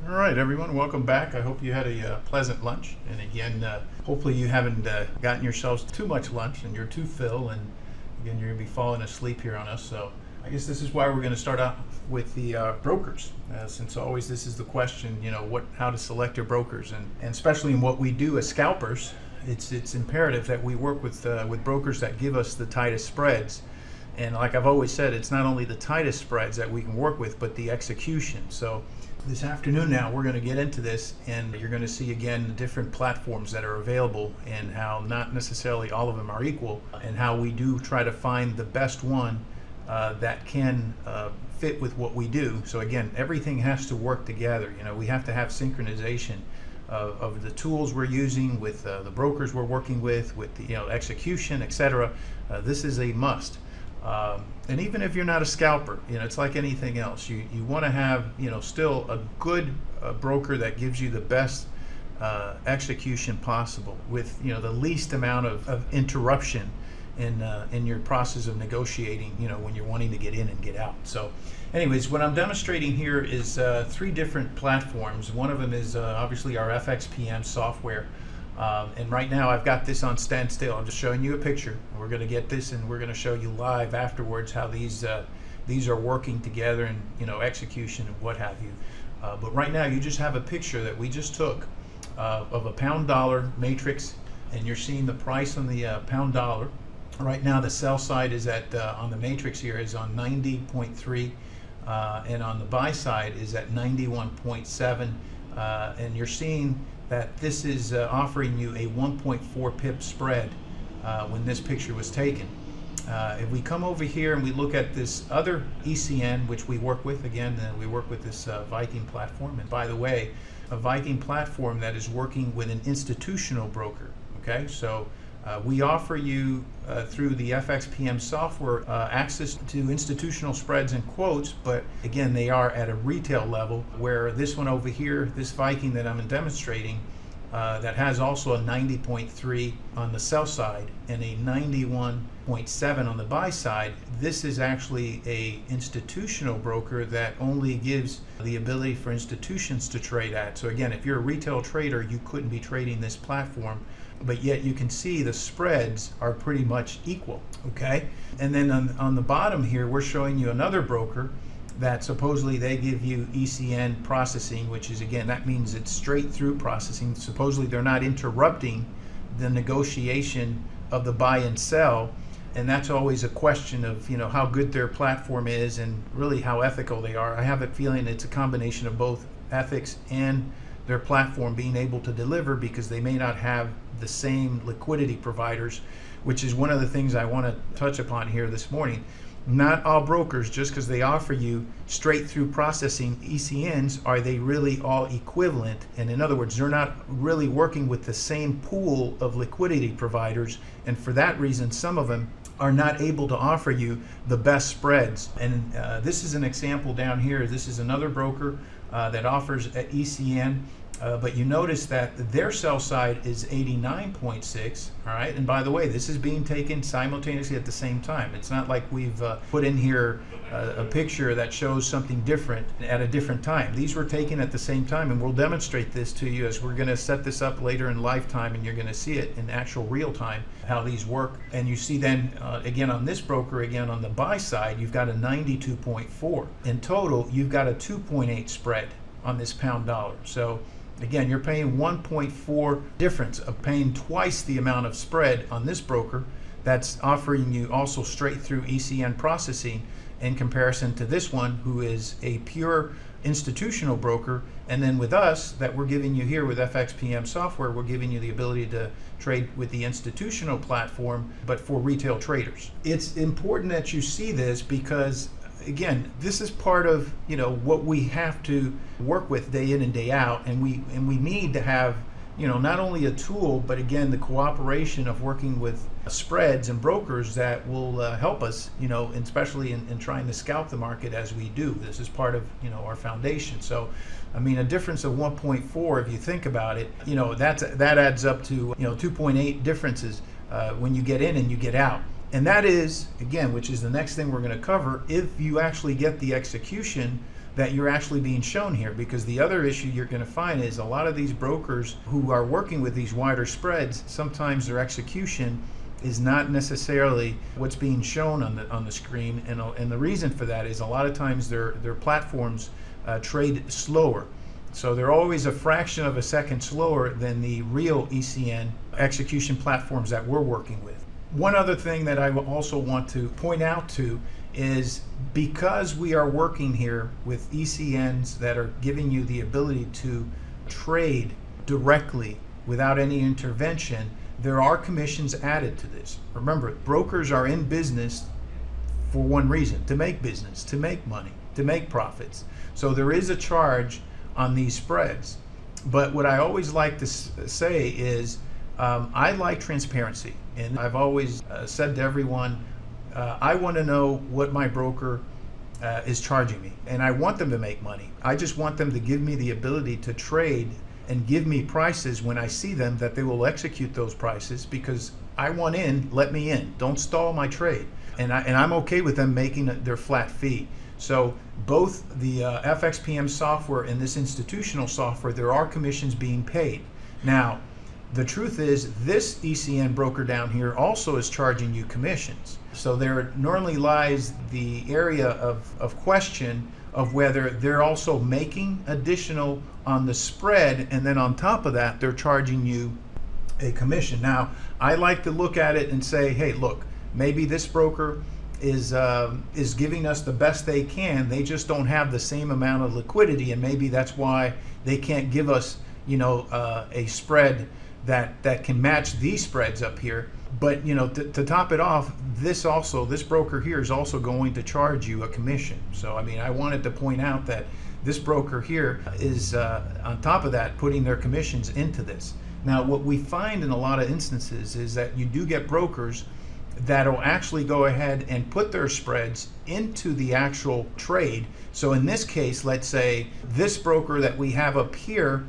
All right, everyone, welcome back. I hope you had a pleasant lunch. And again, hopefully you haven't gotten yourselves too much lunch and you're too full. And again, you're going to be falling asleep here on us. So I guess this is why we're going to start out with the brokers. Since always this is the question, how to select your brokers. And especially in what we do as scalpers, it's imperative that we work with brokers that give us the tightest spreads. And like I've always said, it's not only the tightest spreads that we can work with, but the execution. So this afternoon now, we're going to get into this, and you're going to see again the different platforms that are available and how not necessarily all of them are equal, and how we do try to find the best one that can fit with what we do. So again, everything has to work together. We have to have synchronization of the tools we're using with the brokers we're working with the execution, etc. This is a must. And even if you're not a scalper, it's like anything else. You want to have, still a good broker that gives you the best execution possible with, the least amount of interruption in your process of negotiating, when you're wanting to get in and get out. So anyways, what I'm demonstrating here is 3 different platforms. One of them is obviously our FXPM software. And right now I've got this on standstill. I'm just showing you a picture. We're going to get this and we're going to show you live afterwards how these are working together and execution and what have you. But right now you just have a picture that we just took of a pound-dollar matrix, and you're seeing the price on the pound-dollar. Right now the sell side is at on the matrix here is on 90.3, and on the buy side is at 91.7, and you're seeing that this is offering you a 1.4 pip spread when this picture was taken. If we come over here and we look at this other ECN, which we work with, again, we work with this Viking platform. And by the way, a Viking platform that is working with an institutional broker. Okay, so we offer you through the FXPM software access to institutional spreads and quotes, but again, they are at a retail level, where this one over here, this Viking that I'm demonstrating, that has also a 90.3 on the sell side and a 91.7 on the buy side. This is actually a institutional broker that only gives the ability for institutions to trade at. So again, if you're a retail trader, you couldn't be trading this platform, but yet you can see the spreads are pretty much equal. Okay, and then on the bottom here, we're showing you another broker that supposedly they give you ECN processing, which is, again, that means it's straight through processing. Supposedly they're not interrupting the negotiation of the buy and sell, and that's always a question of how good their platform is and really how ethical they are. I have a feeling it's a combination of both ethics and their platform being able to deliver, because they may not have the same liquidity providers, which is one of the things I want to touch upon here this morning. Not all brokers, just because they offer you straight through processing ECNs, are they really all equivalent? And in other words, they're not really working with the same pool of liquidity providers, and for that reason some of them are not able to offer you the best spreads. And this is an example down here. This is another broker that offers an ECN, but you notice that their sell side is 89.6. all right, and by the way, this is being taken simultaneously at the same time. It's not like we've put in here a picture that shows something different at a different time. These were taken at the same time, and we'll demonstrate this to you as we're going to set this up later in lifetime, and you're going to see it in actual real time how these work. And you see then again on this broker, again on the buy side, you've got a 92.4. In total, you've got a 2.8 spread on this pound-dollar. So again, you're paying 1.4 difference of paying twice the amount of spread on this broker that's offering you also straight through ECN processing, in comparison to this one, who is a pure institutional broker. And then with us, that we're giving you here with FXPM software, we're giving you the ability to trade with the institutional platform, but for retail traders. It's important that you see this, because again, this is part of what we have to work with day in and day out, and we need to have not only a tool, but again the cooperation of working with spreads and brokers that will help us, especially in trying to scalp the market as we do. This is part of our foundation. So I mean, a difference of 1.4, if you think about it, that adds up to 2.8 differences when you get in and you get out. And that is, again, which is the next thing we're going to cover, if you actually get the execution that you're actually being shown here, because the other issue you're going to find is a lot of these brokers who are working with these wider spreads, sometimes their execution is not necessarily what's being shown on the screen, and the reason for that is a lot of times their platforms trade slower. So they're always a fraction of a second slower than the real ECN execution platforms that we're working with. One other thing that I also want to point out to is, because we are working here with ECNs that are giving you the ability to trade directly without any intervention, there are commissions added to this. Remember, brokers are in business for one reason: to make business, to make money, to make profits. So there is a charge on these spreads. But what I always like to say is, I like transparency, and I've always said to everyone, I want to know what my broker is charging me, and I want them to make money. I just want them to give me the ability to trade and give me prices when I see them, that they will execute those prices, because I want in, let me in, don't stall my trade. And I'm okay with them making their flat fee. So both the FXPM software and this institutional software, there are commissions being paid. Now, the truth is, this ECN broker down here also is charging you commissions. So there normally lies the area of question of whether they're also making additional on the spread, and then on top of that, they're charging you a commission. Now, I like to look at it and say, hey, look, maybe this broker is giving us the best they can. They just don't have the same amount of liquidity, and maybe that's why they can't give us, a spread that can match these spreads up here. But to top it off, this broker here is also going to charge you a commission. So I mean, I wanted to point out that this broker here is on top of that putting their commissions into this. Now, what we find in a lot of instances is that you do get brokers that'll actually go ahead and put their spreads into the actual trade. So in this case, let's say this broker that we have up here,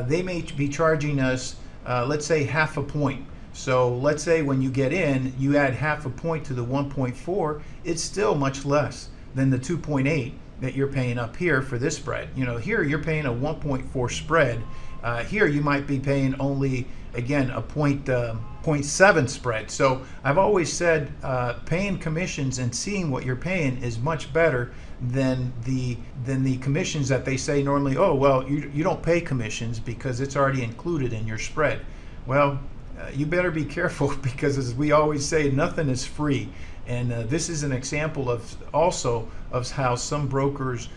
they may be charging us, let's say, half a point. So let's say when you get in, you add half a point to the 1.4, it's still much less than the 2.8 that you're paying up here for this spread. Here you're paying a 1.4 spread. Here you might be paying only, again, a 0.7 spread. So I've always said paying commissions and seeing what you're paying is much better than the commissions that they say normally, oh, well, you don't pay commissions because it's already included in your spread. Well, you better be careful, because as we always say, nothing is free. And this is an example of how some brokers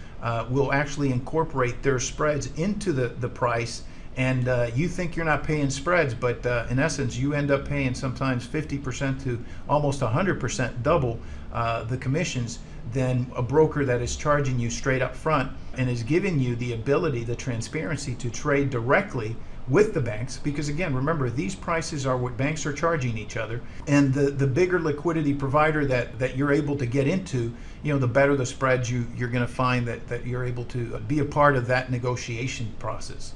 will actually incorporate their spreads into the price. And you think you're not paying spreads, but in essence, you end up paying sometimes 50% to almost 100% double the commissions than a broker that is charging you straight up front and is giving you the ability, the transparency to trade directly with the banks. Because again, remember, these prices are what banks are charging each other, and the bigger liquidity provider that you're able to get into, the better the spreads you're going to find that you're able to be a part of that negotiation process.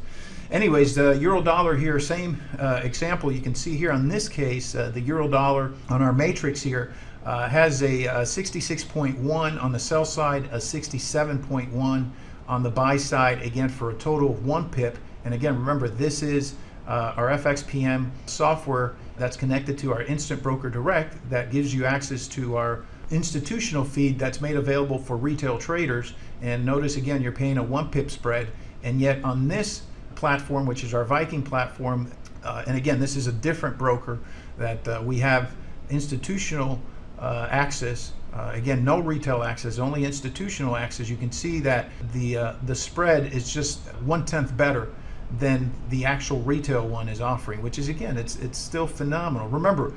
Anyways, the euro dollar here, same example. You can see here on this case, the euro dollar on our matrix here has a 66.1 on the sell side, a 67.1 on the buy side, again for a total of 1 pip. And again, remember, this is our FXPM software that's connected to our Instant Broker Direct that gives you access to our institutional feed that's made available for retail traders. And notice again, you're paying a 1 pip spread, and yet on this platform, which is our Viking platform, and again, this is a different broker that we have institutional access. Again, no retail access, only institutional access. You can see that the spread is just 1/10 better than the actual retail one is offering, which is, again, it's still phenomenal. Remember,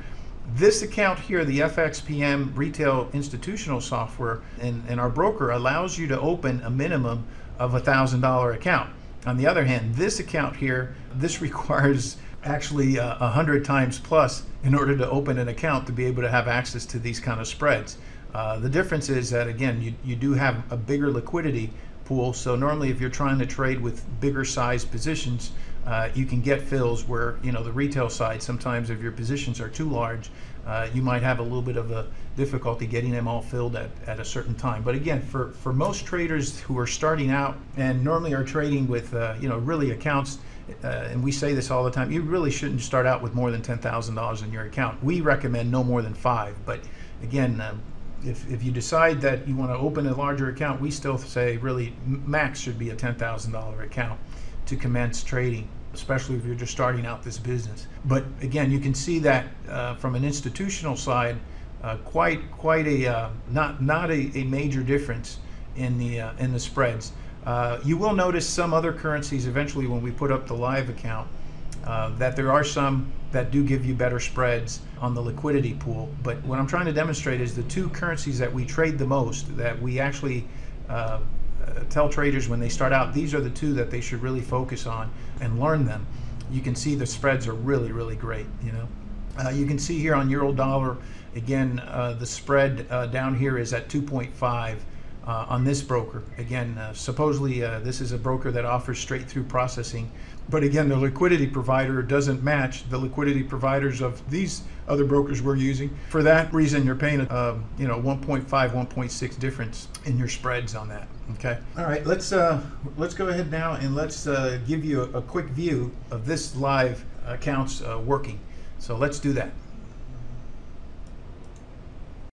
this account here, the FXPM retail institutional software, and our broker allows you to open a minimum of $1,000 account. On the other hand, this account here, this requires actually 100 times plus in order to open an account to be able to have access to these kind of spreads. The difference is that, again, you do have a bigger liquidity pool. So normally if you're trying to trade with bigger size positions, you can get fills where, you know, the retail side, sometimes if your positions are too large, you might have a little bit of a difficulty getting them all filled at a certain time. But again, for most traders who are starting out and normally are trading with, you know, really accounts, and we say this all the time, you really shouldn't start out with more than $10,000 in your account. We recommend no more than 5. But again, if you decide that you want to open a larger account, we still say really max should be a $10,000 account to commence trading, especially if you're just starting out this business. But again, you can see that from an institutional side, quite a not a major difference in the spreads. You will notice some other currencies eventually when we put up the live account that there are some that do give you better spreads on the liquidity pool. But what I'm trying to demonstrate is the two currencies that we trade the most, that we actually tell traders when they start out, these are the two that they should really focus on and learn them. You can see the spreads are really great. You know, you can see here on euro dollar, again, the spread down here is at 2.5 on this broker. Again, supposedly this is a broker that offers straight through processing, but again, the liquidity provider doesn't match the liquidity providers of these other brokers we're using. For that reason, you're paying a you know, 1.5, 1.6 difference in your spreads on that. Okay. All right. Let's go ahead now and let's give you a quick view of this live accounts working. So let's do that.